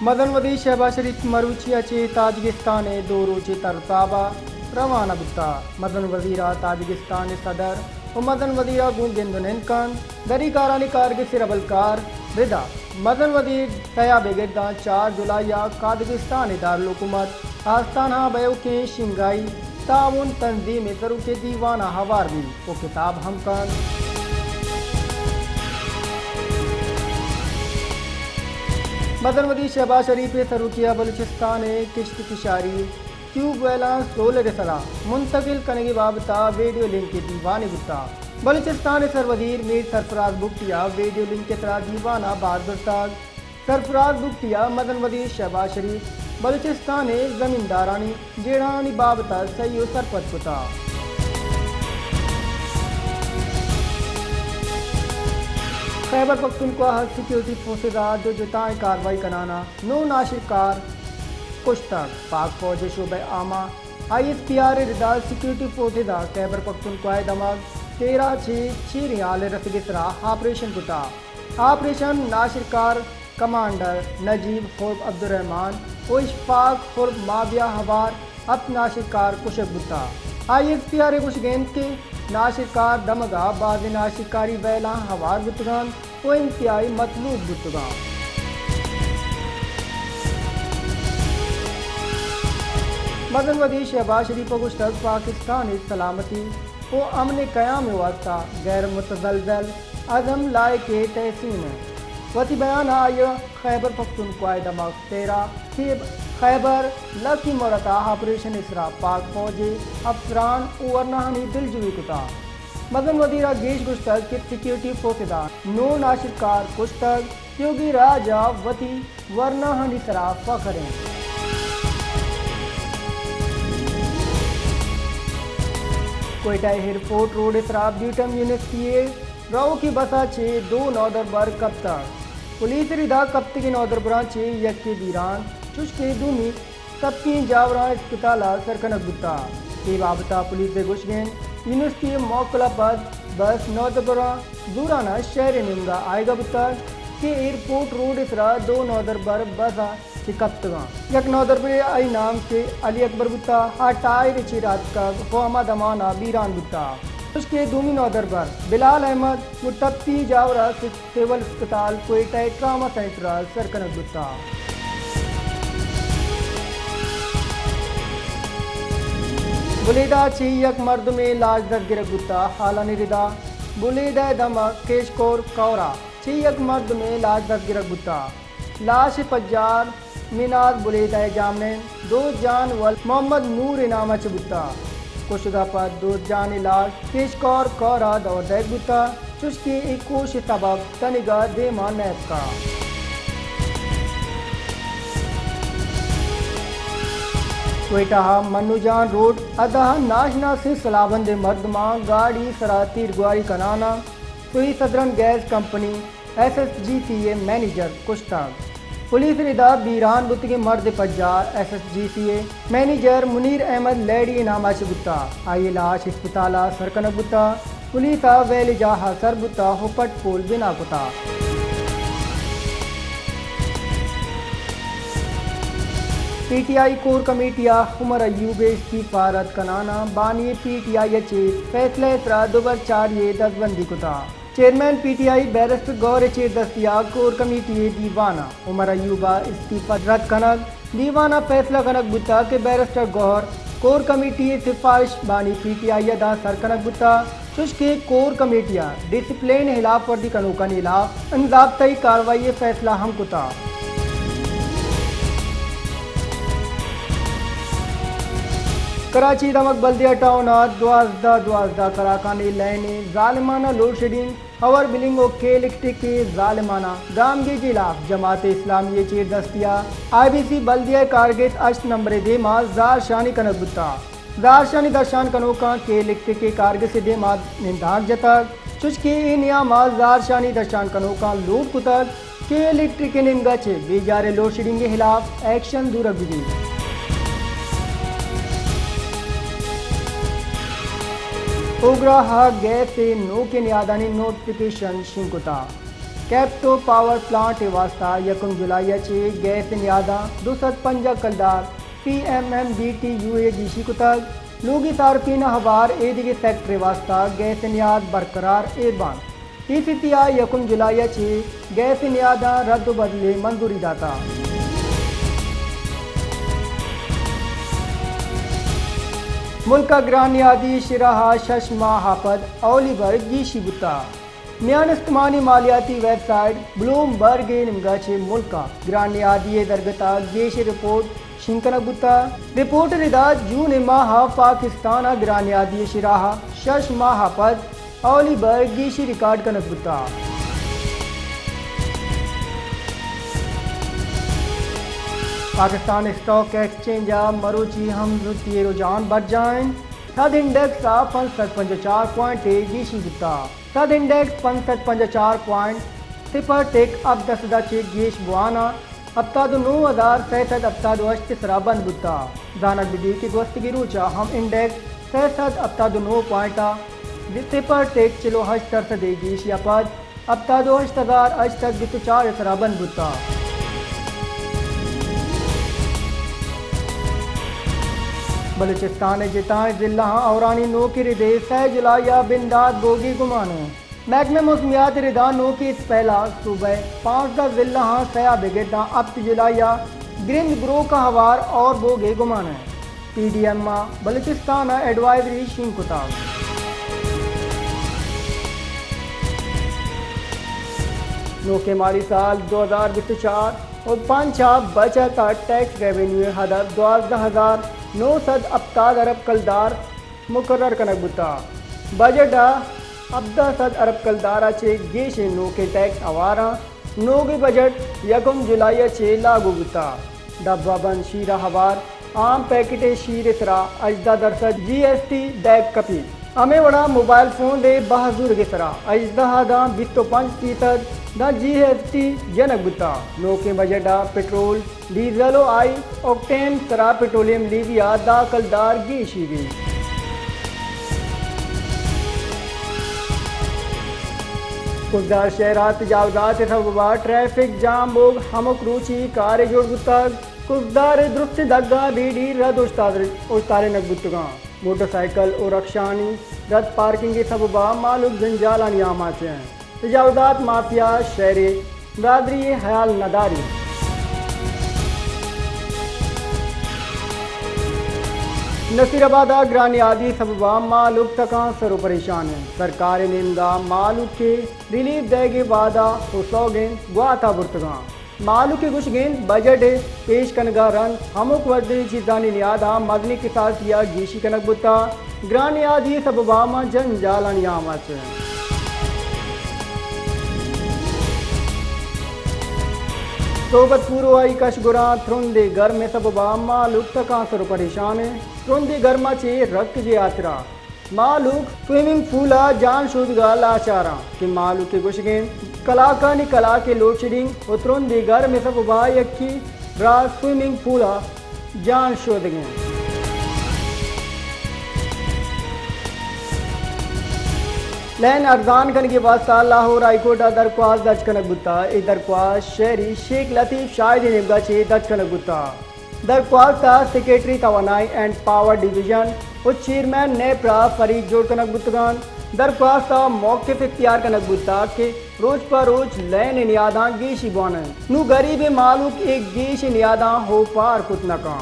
मदनवदी शहबाज शरीफ मरूचियाचे Tajikistan दो रोजे तरताबा रवाना बुता मदन वजीरा ताजिकिस्तान सदर व मदन वजीरा गुंगेंदुन कान दरी कारानी कारगिल से रबलकार रिदा मदन वजीर तया बेगिरदा 4 जुलाई कादगिस्तान दारुल हुकूमत आस्थाना बयो के शिंगाई ताउन तंजीम जरू के दीवाना हवार भी वो किताब हम कान मदनवदी शहबाज शरीफ सरुकिया बलूचिस्तान किश्त किशारी ट्यूब बैलेंस सोलर सला मुंतकिल कनगी बाबता वीडियो लिंक के दीवाने बुता बलूचिस्तान सरवजीर मीर सरफराज बुगटिया वीडियो लिंक के तरह दीवाना बारदस्ताग सरफराज बुगटिया मदनवदी शहबाज शरीफ बलूचिस्तान जमींदारानी जेड़ानी बाबता सही सरपत बुता खैबर पख्तूनख्वा सिक्योरिटी फोर्सेज जो जुताएँ कार्रवाई कराना नो नाशिरकार कुश्तक पाक फौज शोबे आमा ISPR रिदाल सिक्योरिटी फोर्सेज खैबर पख्तूनख्वा दमाग 13/6 रियाल रफिकरा ऑपरेशन कुता ऑपरेशन नाशिरकार कमांडर नजीब खुर्ब अब्दुलरहमान ओ इशफाक खुर्ब माविया हवार अब नाशिरकार कुशक बुता ISPR कुछ गेंद के नाशिरकार दमगा बाद नाशिरकारी बैला हवार बुतगान वो इंतहाई मतलूब बुतगान मदनवदी शहबाज शरीफ गुश्तक पाकिस्तान सलामती वो अमन क़याम वास्ता गैर मुतज़लज़ल अज़म लाए के तहसीन वती बयान आय खैबर पख्तूनख्वा दमाग 13 खैबर लकी मोरता ऑपरेशन इसरा पाक फौजी अफसरान वरनाहनी दिलजुई कुता मदन वजीरा गेश गुश्तक के सिक्योरिटी फोर्सेदा नो नाशिरकार कुश्तक योगी राजा वती वरनाहनी सरा फखरें कोयटा एयरपोर्ट रोड इसरा ब्यूटम यूनिवर्सिटी राव की बसा 2 नौदरबर कब तक पुलिस रिदा कब्त की नौदरबरा 6 यक दीरान चुस्के दूमी सबकी जावरा अस्पताल सरकनक बुता के बाबता पुलिस से गुशगेन यूनिवर्सिटी मौकला पर बस नौदबरा दूराना शहर निमगा आएगा बुता के एयरपोर्ट रोड इसरा 2 नौदरबर बसा चिकप्तगा यक नौदरबर आई नाम के अली अकबर बुता हटाए चिरात का होमा दमाना बीरान बुता उसके दूमी नौदरबर बिलाल अहमद मुतप्पी जावरा सिविल अस्पताल कोयटा ट्रामा सेंटर सरकनक बुता बुलेदा 6 यक मर्द में लाश दस गिरक गुत्ता हालानी रिदा बुलेदा दमा केशकोर कौरा 6 यक मर्द में लाश दस गिरक गुत्ता लाश पज्जार मिनाज बुलेदा जामने 2 जान वल मोहम्मद नूर इनामा चबुत्ता कुशदा पर 2 जान लाश केशकोर कौरा दौर दैग गुत्ता चुस्की एक कोश तबक तनिगा देमा नैब का कोयटा मनुजान रोड अदह नाशना से सलाबंद मर्दमा गाड़ी सरातीर गुआरी कनाना Sui southern gas company SSGCA manager कुश्तक पुलिस रिदा बीरान बुत के मर्द पज्जार SSGCA मैनेजर मुनीर अहमद लेडी इनामा बुता आई लाश अस्पताल सरकनक बुता पुलिस वैलिजा सर बुता हुपट पोल बिना कुता PTI कोर कमेटिया उमर अयूब इस्तीफा रद्द कनाना बानी PTI चेत फैसले तरा 2004 ये दसबंदी कुता चेयरमैन PTI बैरिस्टर गौर चेत दस्तिया कोर कमेटी दीवाना उमर अयूबा इस्तीफा रद्द कनक दीवाना फैसला कनक बुता के बैरिस्टर गौर कोर कमेटी सिफारिश बानी PTI अदा सर कनक बुता चुस्के कोर कमेटिया डिसिप्लिन खिलाफ वर्दी कनूका खिलाफ अंजाब्तई कार्रवाई फैसला हम कुता कराची दमक बल्दिया टाउन 12 कराकानी लैने जालिमाना लोड शेडिंग पावर बिलिंग और के इलेक्ट्रिक के जालिमाना दामगे खिलाफ जमात इस्लामी चेर दस्तिया IBC बल्दिया कारगित अष्ट नंबर दे माल जार शानी कनक बुता जार शानी दर्शान कनोका के इलेक्ट्रिक के कारगित से दे माल निंदाक जतक चुचके इनिया माल जार शानी दर्शान कनोका लोड कुतक के इलेक्ट्रिक के निंगा चे बेजारे लोड शेडिंग के खिलाफ एक्शन दूरक बिगी ओग्रा हा गैस से नो के नियादानी नोटिफिकेशन शिंकुता कैप्टो पावर प्लांट वास्ता 1 जुलाई चे गैस नियादा 250 कलदार PMMBTU जीशी कुतग लोगी सार्फिन हवार एदिगे सेक्टर वास्ता गैस नियाद बरकरार एबान TCCI 1 जुलाई चे गैस नियादा रद्द बदले मंजूरी दाता मुल्का ग्रानियादी शिराहा शशमा हापद ओलिवर गीशी बुता मियान इस्तेमानी मालियाती वेबसाइट ब्लूमबर्ग निमगाचे मुल्का ग्रानियादी दरगता गेश रिपोर्ट शिंकना बुता रिपोर्ट रिदा जून माह पाकिस्तान ग्रानियादी शिराहा शशमा हापद ओलिवर गीशी रिकॉर्ड कनक बुता पाकिस्तान स्टॉक एक्सचेंज मरोची हम रुझान बढ़ जाएं सद इंडेक्स 65.4 पॉइंट गीशी बुता सद इंडेक्स 65.4 पॉइंट सिपर टेक अब 10 चेक गेश बुआना अब्तादु 9,600 अब्तादु 8 बंद बुता जानक बिदी की गोस्तगी रूचा हम इंडेक्स 600 अब्तादु 9 पॉइंट सिपर टेक चिलो 8 गीश या पद अब्तादु 8,824 बंद बुता बलूचिस्तान जिता जिला औरानी नो की रिदे 6 जुलाई बिंदाद बोगी गुमानो महकमे मौसमियात रिदा नो की पहला सुबह 5 जिला सया बिगेटा अब जुलाई ग्रिंद ग्रो का हवार और बोगे गुमाना PDM बलूचिस्तान एडवाइजरी शिंकुता नो के माली साल 2024 और 5 बचत टैक्स रेवेन्यू हदफ 12,900 अरब कलदार मुकर्रर कनक बुता बजट 10 अरब कलदारा चे गेशे नो के टैक्स अवारा नो के बजट 1 जुलाई चे लागू बुता डब्बा बंद शीरा हवार आम पैकेटे शीर तरा अजदा दरसद GST दैग कपी हमें बड़ा मोबाइल फोन दे बहाजुर के सरा अजदा दा 25% द GST जनक बुता नो के बजट पेट्रोल डीजल आई ऑक्टेन तरा पेट्रोलियम लीविया दा कलदार गेशी गई कुजदार शहरात जावदात सबा ट्रैफिक जाम बोग हमक रुचि कार जोड़ बुता कुजदार दुरुस्त दग्गा बीडी रद उस्तारे नकबुतगा मोटरसाइकिल और रक्षानी रद पार्किंग के सबबा मालूक जंजालानी आमाचे तजावदात माफिया शहरे बरादरी हयाल नदारी नसीराबाद ग्रानियादी सबबा मालूक तका सरो परेशान है सरकार निंदा मालूक के रिलीफ देगे वादा तो सौगें गुआता बुर्तगा मालूक के कुछ गेंद बजट पेश कनगा रंग हमुक वर्दी चीजानी नियादा मदनी के साथ किया गीशी कनक बुता ग्रानियादी सबबा मा जंजालानी आमाचे सोबत पूर्वाई कशगुरा थ्रुंदे घर में सबबा मालूक तका सरो परेशान है थ्रुंदे घर चे रक्त जे आतरा मालूक स्विमिंग पूला जान शुद्धगा लाचारा कि मालूक के गुशगे कलाका नि कला के लोड शेडिंग उतरुंदे घर में सबबा यक्की रात स्विमिंग पूला जान शुद्धगे लैन अर्जान कन के वास्ता लाहौर हाईकोर्ट दरख्वास्त दर्ज कनक बुता ए दरख्वास्त शहरी शेख लतीफ शाहिद निबगा चे दर्ज कनक बुता दरख्वास्त सेक्रेटरी तवानाई एंड पावर डिवीजन और चेयरमैन नेप्रा फरीक जोड़ कनक बुतगान दरख्वास्त मौके इख्तियार कनक बुता के रोज पर रोज लैन नियादा गेशी बोना नू गरीब मालूक एक गेश नियादा हो पार कुत नका